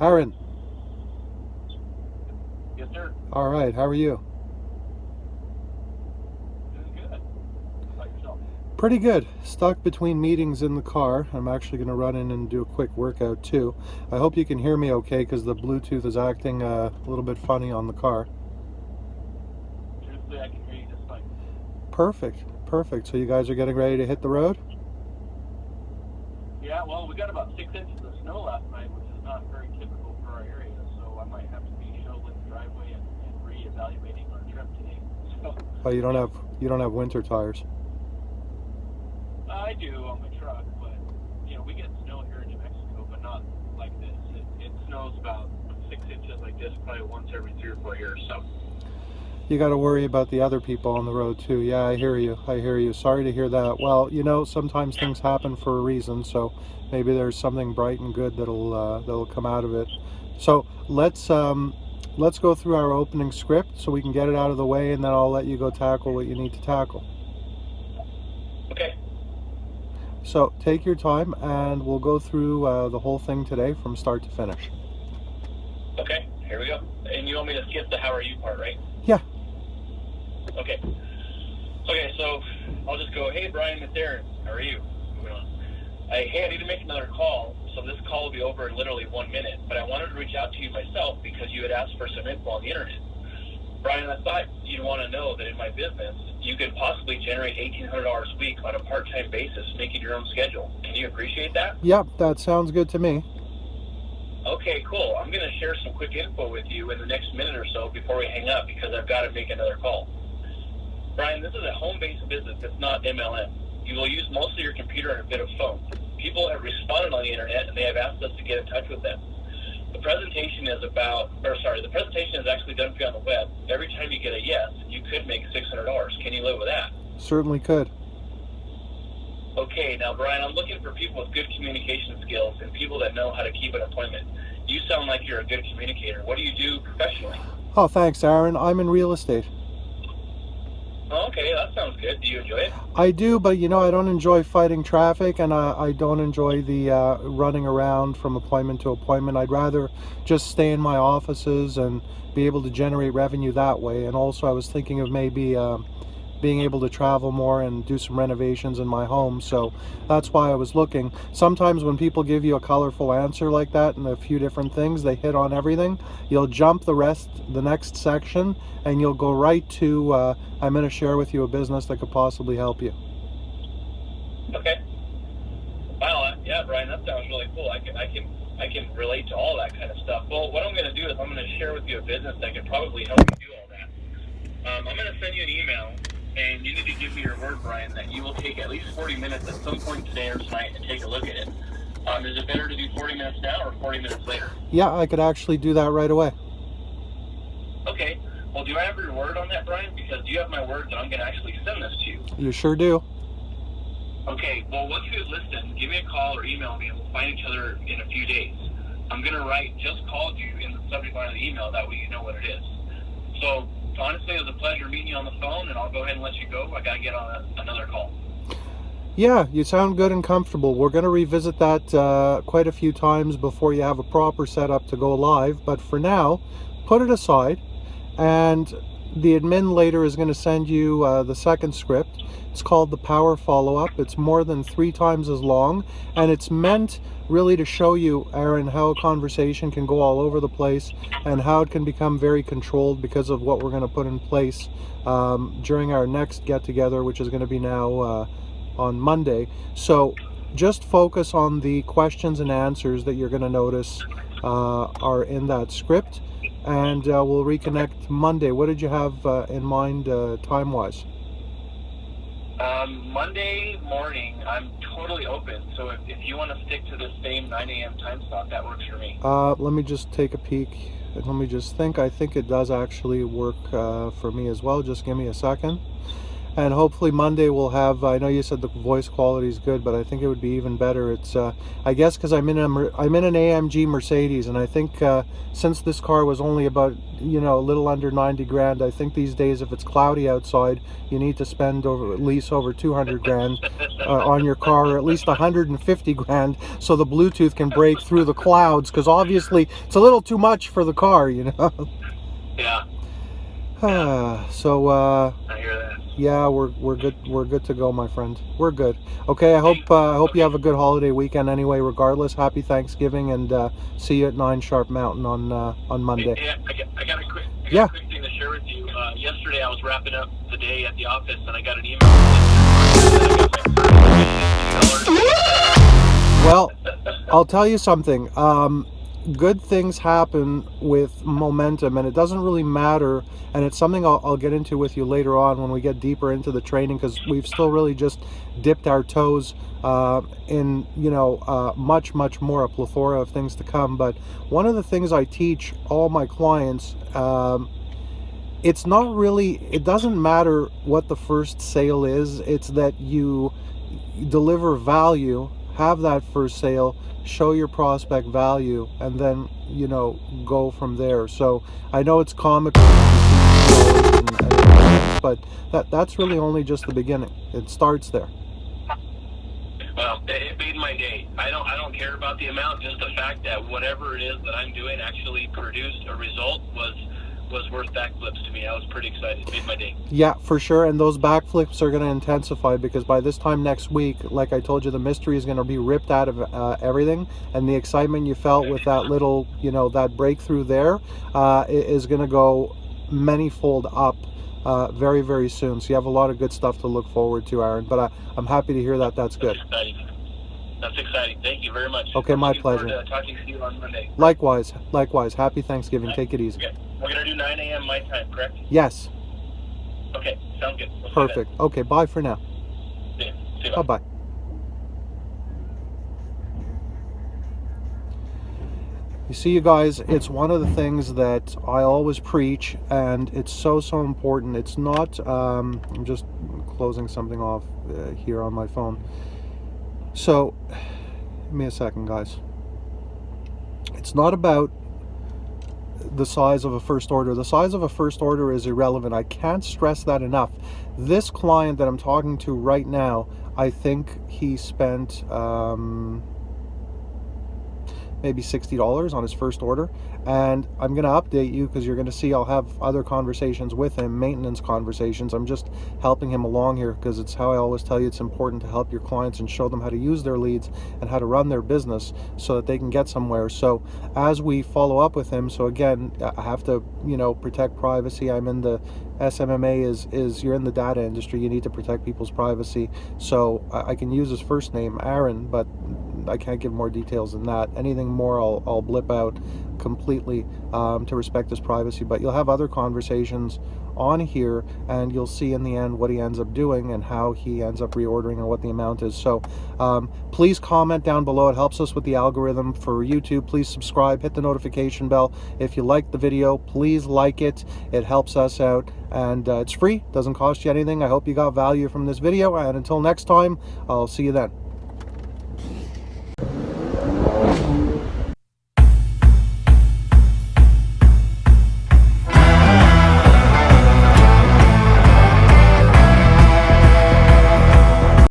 Aaron. Yes, sir. All right, how are you? Doing good. How about yourself? Pretty good. Stuck between meetings in the car. I'm actually going to run in and do a quick workout too. I hope you can hear me okay because the Bluetooth is acting a little bit funny on the car. Truthfully, I can hear you just fine. Perfect, perfect. So you guys are getting ready to hit the road? Yeah, well, we got about 6 inches of snow last night, which is not very typical for our area, so I might have to be shoveling the driveway and reevaluating our trip today. So, Oh, you don't yeah. have winter tires. I do on my truck, but, we get snow here in New Mexico, but not like this. It snows about 6 inches like this probably once every 3 or 4 years, so. You got to worry about the other people on the road too. Yeah, I hear you. I hear you. Sorry to hear that. Well, sometimes things happen for a reason, so maybe there's something bright and good that'll come out of it. So let's go through our opening script so we can get it out of the way, and then I'll let you go tackle what you need to tackle. Okay. So take your time, and we'll go through the whole thing today from start to finish. Okay, here we go. And you want me to skip the how are you part, right? Yeah. Okay. Okay, so I'll just go, hey, Brian, it's Aaron. How are you? Moving on. Hey, I need to make another call, so this call will be over in literally 1 minute, but I wanted to reach out to you myself because you had asked for some info on the internet. Brian, I thought you'd want to know that in my business, you could possibly generate $1,800 a week on a part-time basis, making your own schedule. Can you appreciate that? Yep, that sounds good to me. Okay, cool. I'm going to share some quick info with you in the next minute or so before we hang up because I've got to make another call. Brian, this is a home-based business. It's not MLM. You will use mostly your computer and a bit of phone. People have responded on the internet, and they have asked us to get in touch with them. The presentation is actually done for you on the web. Every time you get a yes, you could make $600. Can you live with that? Certainly could. Okay, now, Brian, I'm looking for people with good communication skills and people that know how to keep an appointment. You sound like you're a good communicator. What do you do professionally? Oh, thanks, Aaron. I'm in real estate. Oh, okay, that sounds good. Do you enjoy it? I do, but I don't enjoy fighting traffic, and I don't enjoy the running around from appointment to appointment. I'd rather just stay in my offices and be able to generate revenue that way. And also, I was thinking of maybe being able to travel more and do some renovations in my home. So that's why I was looking. Sometimes when people give you a colorful answer like that and a few different things, they hit on everything. You'll jump the next section, and you'll go right to, I'm going to share with you a business that could possibly help you. Okay. Wow, yeah, Brian, that sounds really cool. I can relate to all that kind of stuff. Well, what I'm going to do is I'm going to share with you a business that could probably help you do all that. I'm going to send you an email, and you need to give me your word, Brian, that you will take at least 40 minutes at some point today or tonight and take a look at it. Is it better to do 40 minutes now or 40 minutes later? Yeah, I could actually do that right away. Okay. Well, do I have your word on that, Brian? Because you have my word that I'm going to actually send this to you. You sure do. Okay. Well, once you listen, give me a call or email me, and we'll find each other in a few days. I'm going to write just called you in the subject line of the email. That way you know what it is. So, honestly, it was a pleasure meeting you on the phone, and I'll go ahead and let you go. I got to get on another call. Yeah, you sound good and comfortable. We're going to revisit that quite a few times before you have a proper setup to go live. But for now, put it aside. And the admin later is going to send you the second script. It's called the Power Follow-Up. It's more than 3 times as long. And it's meant really to show you, Aaron, how a conversation can go all over the place and how it can become very controlled because of what we're going to put in place during our next get-together, which is going to be now on Monday. So just focus on the questions and answers that you're going to notice are in that script. And we'll reconnect Monday. What did you have in mind time-wise? Monday morning, I'm totally open. So if you want to stick to the same 9 a.m. time slot, that works for me. Let me just take a peek. And let me just think. I think it does actually work for me as well. Just give me a second. and hopefully Monday we'll have. I know you said the voice quality is good, but I think it would be even better. It's I guess because I'm in an AMG Mercedes, and I think since this car was only about a little under 90 grand, I think these days if it's cloudy outside, you need to spend at least over 200 grand on your car, or at least 150 grand, so the Bluetooth can break through the clouds. Because obviously it's a little too much for the car, Yeah. So I hear that. yeah, we're good. We're good to go, my friend. We're good. Okay, I hope you have a good holiday weekend. Anyway, regardless, happy Thanksgiving, and see you at 9 Sharp Mountain on Monday. Yeah, I got a quick thing to share with you. Yesterday I was wrapping up the day at the office, and I got an email. Well, I'll tell you something. Good things happen with momentum, and it doesn't really matter, and it's something I'll get into with you later on when we get deeper into the training, because we've still really just dipped our toes in much more, a plethora of things to come. But one of the things I teach all my clients, it's not really, it doesn't matter what the first sale is, it's that you deliver value, have that first sale, show your prospect value, and then go from there. So I know it's comical, but that's really only just the beginning. It starts there. Well, it made my day. I don't care about the amount, just the fact that whatever it is that I'm doing actually produced a result was worth backflips to me. I was pretty excited. It made my day. Yeah, for sure. And those backflips are going to intensify, because by this time next week, like I told you, the mystery is going to be ripped out of everything, and the excitement you felt with that little, that breakthrough there is going to go many-fold up very, very soon. So you have a lot of good stuff to look forward to, Aaron. But I'm happy to hear that that's good. That's exciting. Thank you very much. Okay, my pleasure. Looking forward to talking to you on Monday. Likewise. Happy Thanksgiving. Take it easy. Okay. We're going to do 9 a.m. my time, correct? Yes. Okay, sounds good. We'll Perfect. Okay, bye for now. See you. Bye-bye. You see, you guys, it's one of the things that I always preach, and it's so important. It's not, I'm just closing something off here on my phone. So, give me a second, guys. It's not about the size of a first order. The size of a first order is irrelevant. I can't stress that enough. This client that I'm talking to right now, I think he spent maybe $60 on his first order, and I'm going to update you, because you're going to see I'll have other conversations with him, maintenance conversations. I'm just helping him along here, because it's how I always tell you, it's important to help your clients and show them how to use their leads and how to run their business so that they can get somewhere. So as we follow up with him, so again, I have to protect privacy. I'm in the SMMA is you're in the data industry, you need to protect people's privacy. So I can use his first name, Aaron, but I can't give more details than that. Anything more I'll blip out completely to respect his privacy. But you'll have other conversations on here, and you'll see in the end what he ends up doing and how he ends up reordering and what the amount is. So please comment down below. It helps us with the algorithm for YouTube. Please subscribe, hit the notification bell. If you like the video, please like it. It helps us out, and it's free, doesn't cost you anything. I hope you got value from this video, and until next time, I'll see you then.